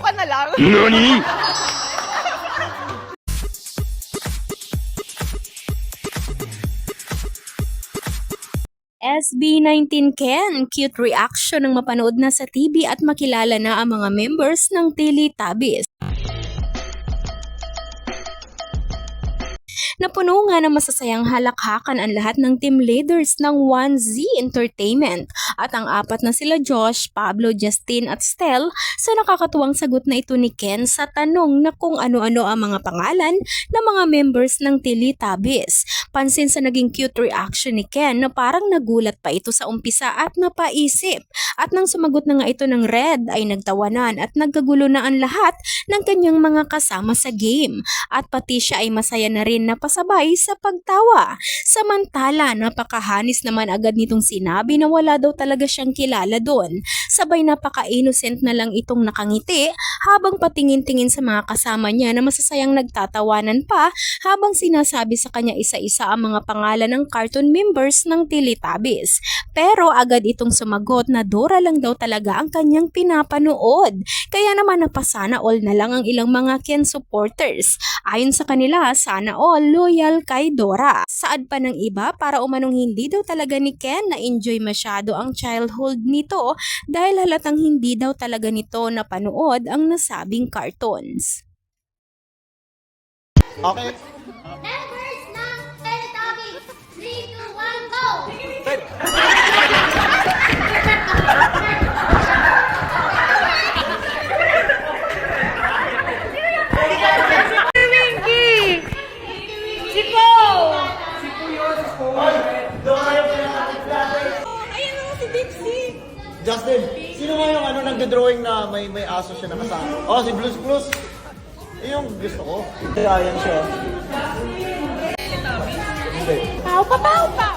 ka na lang. NANI?! SB19 Ken, cute reaction ng mapanood na sa TV at makilala na ang mga members ng Teletubbies. Napuno nga ng masasayang halakhakan ang lahat ng team leaders ng 1Z Entertainment at ang apat na sila Josh, Pablo, Justin at Stel sa nakakatuwang sagot na ito ni Ken sa tanong na kung ano-ano ang mga pangalan ng mga members ng Teletubbies. Pansin sa naging cute reaction ni Ken na parang nagulat pa ito sa umpisa at napaisip. At nang sumagot na nga ito ng Red ay nagtawanan at nagkagulo na ang lahat ng kanyang mga kasama sa game. At pati siya ay masaya na rin na pasabay sa pagtawa. Samantala, napakahanis naman agad nitong sinabi na wala daw talaga siyang kilala doon. Sabay napaka-innocent na lang itong nakangiti habang patingin-tingin sa mga kasama niya na masasayang nagtatawanan pa habang sinasabi sa kanya isa-isa ang mga pangalan ng cartoon members ng Teletubbies. Pero agad itong sumagot na Dora lang daw talaga ang kanyang pinapanood. Kaya naman napasana all na lang ang ilang mga Ken supporters. Ayon sa kanila, sana all loyal kay Dora. Saad pa ng iba para umanong hindi daw talaga ni Ken na enjoy masyado ang childhood nito dahil halatang hindi daw talaga nito napanood ang nasabing cartoons. Okay. Members ng Teletubbies. 3, 2, 1, go! Justin, sino nga yung nagda-drawing na may aso siya nakasama? Oh, si Blues Blues. Yung gusto ko. Ayan siya. Hindi. Pau pa, pau pa.